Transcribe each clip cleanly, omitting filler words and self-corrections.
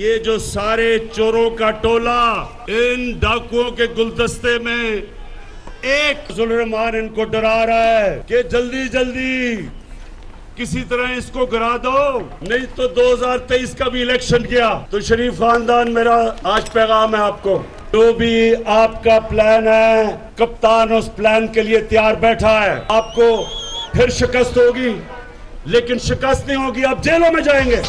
ये जो सारे चोरों का टोला इन डाकुओं के गुलदस्ते में एक जुल्मान इनको डरा रहा है कि जल्दी जल्दी किसी तरह इसको गिरा दो, नहीं तो 2023 का भी इलेक्शन किया तो शरीफ खानदान। मेरा आज पैगाम है आपको, जो भी आपका प्लान है कप्तान उस प्लान के लिए तैयार बैठा है। आपको फिर शिकस्त होगी, लेकिन शिकस्त नहीं होगी, आप जेलों में जाएंगे।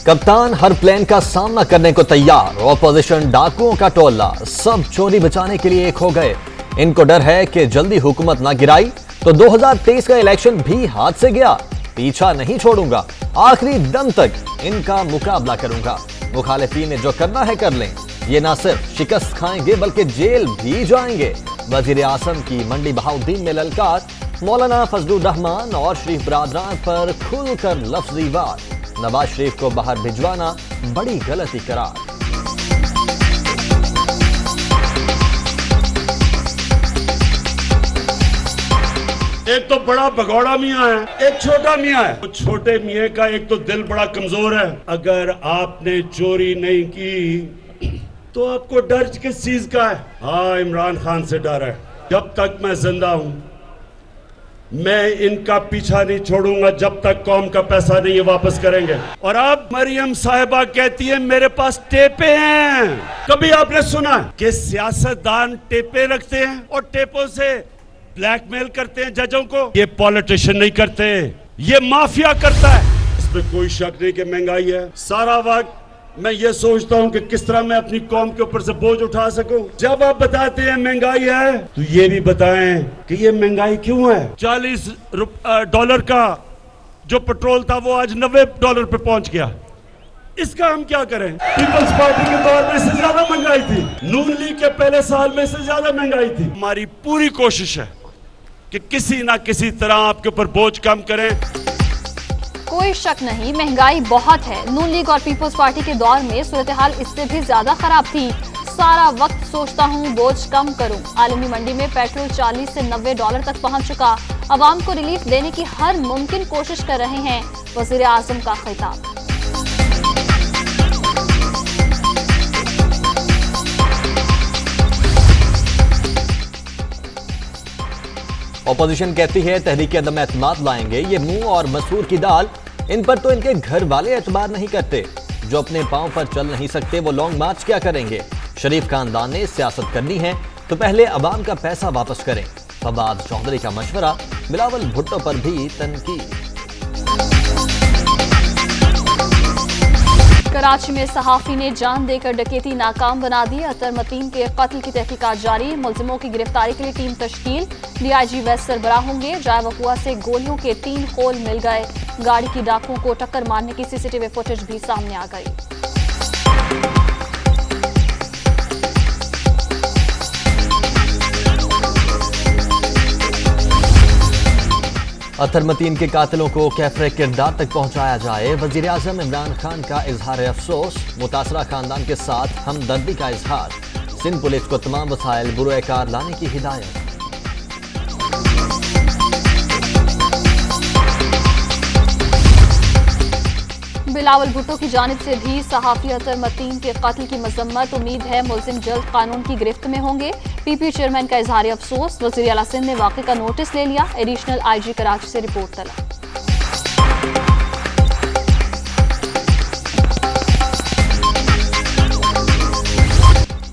कप्तान हर प्लान का सामना करने को तैयार। ऑपोजिशन डाकुओं का टोला सब चोरी बचाने के लिए एक हो गए। इनको डर है कि जल्दी हुकूमत ना गिराई तो 2023 का इलेक्शन भी हाथ से गया। पीछा नहीं छोड़ूंगा, आखिरी दम तक इनका मुकाबला करूंगा। मुखालिफीन ने जो करना है कर लें। ये ना सिर्फ शिकस्त खाएंगे बल्कि जेल भी जाएंगे। वजीर आजम की मंडी बहाउद्दीन में ललकार, मौलाना फजलुर रहमान और शरीफ बरादरान पर खुलकर लफ्जी वार। नवाज शरीफ को बाहर भिजवाना बड़ी गलती करार। एक तो बड़ा भगौड़ा मियाँ है, एक छोटा मियाँ है। तो छोटे मियाँ का एक तो दिल बड़ा कमजोर है। अगर आपने चोरी नहीं की तो आपको डर किस चीज का है? हाँ, इमरान खान से डर है। जब तक मैं जिंदा हूं मैं इनका पीछा नहीं छोड़ूंगा जब तक कौम का पैसा नहीं वापस करेंगे। और अब मरियम साहिबा कहती है मेरे पास टेपे हैं। कभी आपने सुना कि सियासतदान टेपे रखते हैं और टेपों से ब्लैकमेल करते हैं जजों को? ये पॉलिटिशियन नहीं करते, ये माफिया करता है। इसमें कोई शक नहीं कि महंगाई है। सारा वक्त मैं ये सोचता हूं कि किस तरह मैं अपनी कौम के ऊपर से बोझ उठा सकूं। जब आप बताते हैं महंगाई है तो ये भी बताएं कि ये महंगाई क्यों है। $40 का जो पेट्रोल था वो आज $90 पे पहुंच गया। इसका हम क्या करें? पीपल्स पार्टी के दौर में इससे ज्यादा महंगाई थी, नून लीग के पहले साल में इससे ज्यादा महंगाई थी। हमारी पूरी कोशिश है कि किसी ना किसी तरह आपके ऊपर बोझ कम करें। कोई शक नहीं, महंगाई बहुत है। नून लीग और पीपल्स पार्टी के दौर में सूरत हाल इससे भी ज्यादा खराब थी। सारा वक्त सोचता हूँ बोझ कम करूँ। आलमी मंडी में पेट्रोल $40 से $90 तक पहुँच चुका। अवाम को रिलीफ देने की हर मुमकिन कोशिश कर रहे हैं। वजीर आजम का खिताब। ऑपोजिशन कहती है तहरीक अदम एतमाद लाएंगे। ये मुंह और मसूर की दाल, इन पर तो इनके घर वाले एतबार नहीं करते। जो अपने पांव पर चल नहीं सकते वो लॉन्ग मार्च क्या करेंगे? शरीफ खानदान ने सियासत करनी है तो पहले अवाम का पैसा वापस करें। फवाद चौधरी का मशवरा, बिलावल भुट्टो पर भी तनकीद। कराची में सहाफी ने जान देकर डकैती नाकाम बना दी। अतर मतीन के कत्ल की तहकीकात जारी। मुलजिमों की गिरफ्तारी के लिए टीम तश्कील। डीआईजी वेस्ट सरबराह होंगे। जाए वकुआ से गोलियों के 3 होल मिल गए। गाड़ी की डाकुओं को टक्कर मारने की सीसीटीवी फुटेज भी सामने आ गई। अतर मतीन के कातिलों को कैफरे किरदार तक पहुंचाया जाए। वजीर आजम इमरान खान का इजहार अफसोस। मुतासरा खानदान के साथ हमदर्दी का इजहार। सिंध पुलिस को तमाम वसाइल बुरोकार लाने की हिदायत। बिलावल भुट्टो की जानिब से भी सहाफी अतर मतीन के कत्ल की मजम्मत। उम्मीद है मुलजिम जल्द कानून की गिरफ्त में होंगे। पीपी चेयरमैन का इजहार अफसोस। वज़ीर आला सिंध ने वाक़े का नोटिस ले लिया। एडिशनल आईजी कराची से रिपोर्ट तलब।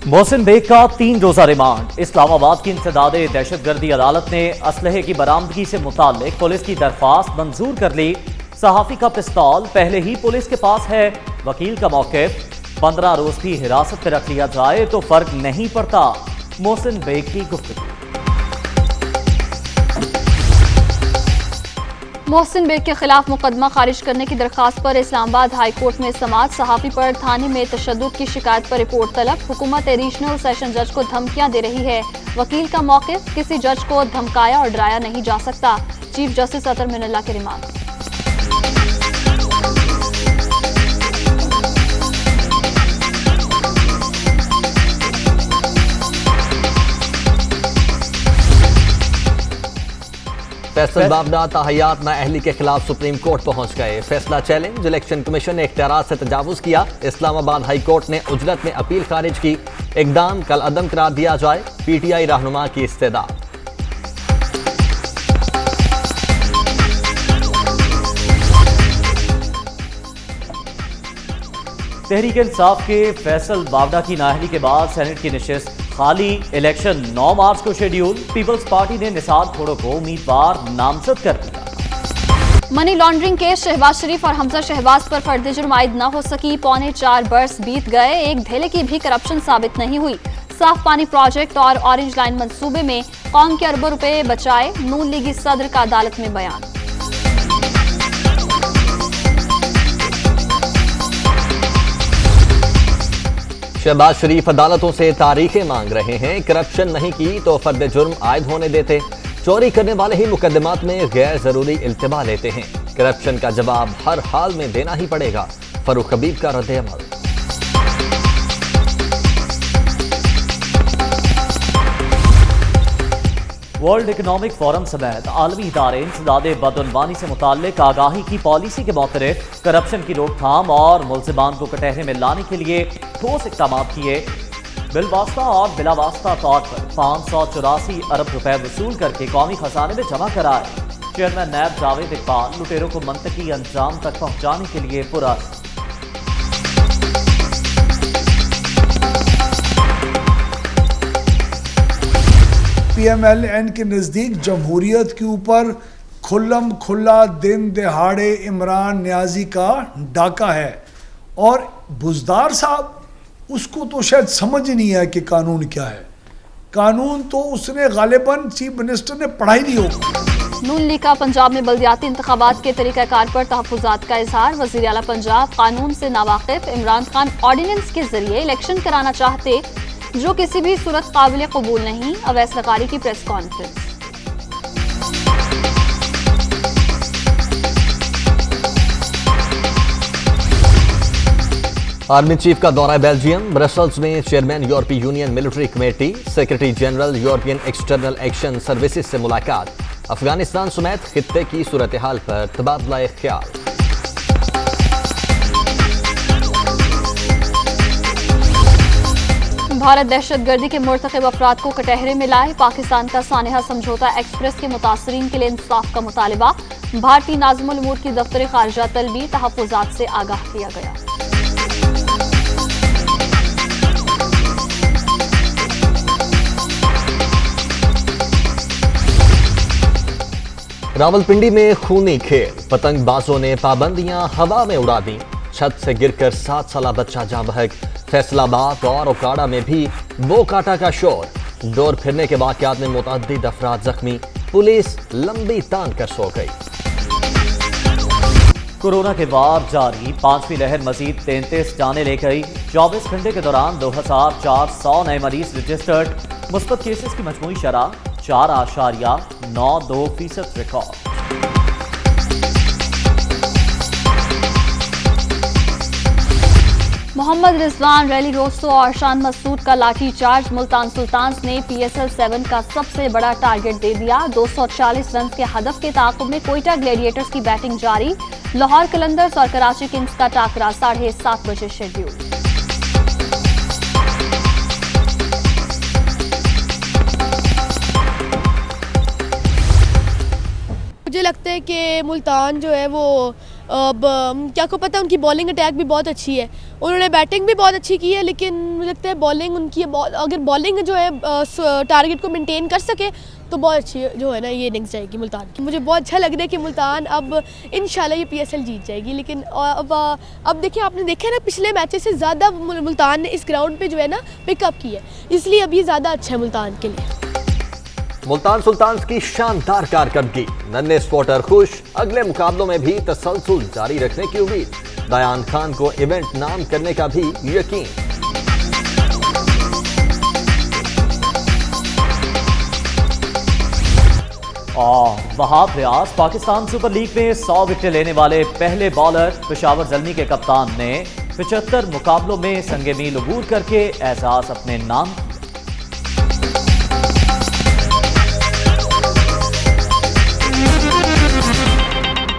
मोहसिन बेग का 3 रोजा रिमांड। इस्लामाबाद की इंसदादे दहशतगर्दी अदालत ने असलहे की बरामदगी से मुताल्लिक पुलिस की दरख्वास्त मंजूर कर ली। सहाफी का पिस्तौल पहले ही पुलिस के पास है। वकील का मौक़िफ़, 15 रोज भी हिरासत में रख लिया जाए तो फर्क नहीं पड़ता। मोहसिन बेग की गुफ्तगू। मोहसिन बेग के खिलाफ मुकदमा खारिज करने की दरखास्त पर इस्लामाबाद हाई कोर्ट में समाअत। सहाफी पर थाने में तशद्दुद की शिकायत पर रिपोर्ट तलब। हुकूमत एडिशनल सेशन जज को धमकियां दे रही है। वकील का मौक़िफ़, किसी जज को धमकाया और डराया नहीं जा सकता। चीफ जस्टिस अतर मिनल्ला के रिमार्क। फैसल बावड़ा ताहयात नाअहली के खिलाफ सुप्रीम कोर्ट पहुंच गए। फैसला चैलेंज, इलेक्शन कमीशन ने इख्तियारात से तजावुज किया। इस्लामाबाद हाई कोर्ट ने उजलत में अपील खारिज की। इकदाम कल अदम करार दिया जाए। पीटीआई रहनुमा की इस्तेदा। तहरीक इंसाफ के फैसल बावड़ा की नाअहली के बाद सेनेट की नशिस्त खाली। इलेक्शन 9 मार्च को शेड्यूल। पीपल्स पार्टी ने निसार खोड़ो को उम्मीदवार नामजद कर दिया। मनी लॉन्ड्रिंग केस, शहबाज शरीफ और हमजा शहबाज पर फर्द जुर्म आयद न हो सकी। 4.25 बरस बीत गए, एक धेले की भी करप्शन साबित नहीं हुई। साफ पानी प्रोजेक्ट और ऑरेंज लाइन मंसूबे में कौम के अरबों रुपए बचाए। नून लीगी सदर का अदालत में बयान। शहबाज शरीफ अदालतों से तारीखें मांग रहे हैं। करप्शन नहीं की तो फर्द जुर्म आयद होने देते। चोरी करने वाले ही मुकदमात में गैर जरूरी इल्तिमा लेते हैं। करप्शन का जवाब हर हाल में देना ही पड़ेगा। फरूख हबीब का रद्द-ए-अमल। वर्ल्ड इकोनॉमिक फोरम समेत आलमी इदारे इंसदाद बदअनवानी से मुताल्लिक आगाही की पॉलिसी के मुतरफ करप्शन की रोकथाम और मुल्जिमान को कटहरे में लाने के लिए ठोस इक़दाम किए। बिलवास्ता और बिलावास्ता तौर पर 584 अरब रुपए वसूल करके कौमी खजाने में जमा कराए। चेयरमैन नैब जावेद इकबाल लुटेरों को मंतकी अंजाम तक पहुंचाने के लिए पुरअज़्म। PMLN के नज़दीक जमहूरियत के ऊपर खुल्लम खुल्ला दिन दहाड़े इमरान न्याजी का डाका है। और बुज़दार साहब, उसको तो शायद समझ ही नहीं है कि कानून क्या है। कानून तो उसने गालिबन चीफ मिनिस्टर ने पढ़ा ही नहीं होगा। नून लीग का पंजाब में बल्दियाती इंतखाबात के तरीक़ाकार पर तहफ़्फ़ुज़ात का इजहार। वज़ीर आला पंजाब कानून से नावाकिफ। इमरान खान ऑर्डिनेंस के जरिए इलेक्शन कराना चाहते, जो किसी भी सूरत काबिल कबूल नहीं। अवैस लकारी की प्रेस कॉन्फ्रेंस। आर्मी चीफ का दौरा बेल्जियम। ब्रसल्स में चेयरमैन यूरोपीय union military committee, secretary general European external action services से मुलाकात। अफगानिस्तान समेत खित्ते की सूरत हाल पर तबादला ख्याल। भारत दहशतगर्दी के मुर्तकिब अफराद को कटहरे में लाए। पाकिस्तान का सानेहा समझौता एक्सप्रेस के मुतासरीन के लिए इंसाफ का मुतालबा। भारतीय नाज़िमुल उमूर की दफ्तर खारजा तलबी, तहफ़्फ़ुज़ात से आगाह किया गया। रावलपिंडी में खूनी खेल, पतंगबाजों ने पाबंदियां हवा में उड़ा दी। छत से गिरकर 7 साला बच्चा जाँ बहक। फैसलाबाद और ओकाड़ा में भी बो काटा का शोर। डोर फिरने के वाक़यात में मुतअद्दिद अफराद जख्मी। पुलिस लंबी तान कर सो गई। कोरोना के वार जारी, 5वीं लहर मजीद 33 जाने ले गई। 24 घंटे के दौरान 2400 नए मरीज रजिस्टर्ड। मुस्बत केसेस की मजमूई शरह 4.92% रिकॉर्ड। मोहम्मद रिजवान, रैली रोस्तो और शान मसूद का लाठी चार्ज। मुल्तान सुल्तान्स ने PSL 7 का सबसे बड़ा टारगेट दे दिया। 240 रन के हदफ के ताक़ुब में कोयटा ग्लैडिएटर्स की बैटिंग जारी। लाहौर कलंदर्स और कराची किंग्स का टाकरा 7:30 बजे शेड्यूल। मुझे लगता है कि मुल्तान जो है वो अब क्या को पता, उनकी बॉलिंग अटैक भी बहुत अच्छी है। उन्होंने बैटिंग भी बहुत अच्छी की है, लेकिन मुझे लगता है बॉलिंग उनकी अगर बॉलिंग जो है टारगेट को मेंटेन कर सके तो बहुत अच्छी जो है ना ये इनिंग्स जाएगी मुल्तान की। मुझे बहुत अच्छा लग रहा है कि मुल्तान अब इंशाल्लाह ये PSL जीत जाएगी। लेकिन अब देखिए, आपने देखा है ना पिछले मैचेस से ज़्यादा मुल्तान ने इस ग्राउंड पे जो है ना पिकअप की है, इसलिए अब ये ज़्यादा अच्छा है मुल्तान के लिए। मुल्तान सुल्तान्स की शानदार कारकर्दगी, नन्हे स्पॉटर खुश। अगले मुकाबलों में भी तसलसल जारी रखने की उम्मीद। दयान खान को इवेंट नाम करने का भी यकीन। वहाब रियाज पाकिस्तान सुपर लीग में 100 विकेट लेने वाले पहले बॉलर। पेशावर ज़ल्मी के कप्तान ने 75 मुकाबलों में संगे मील अबूर करके एजाज अपने नाम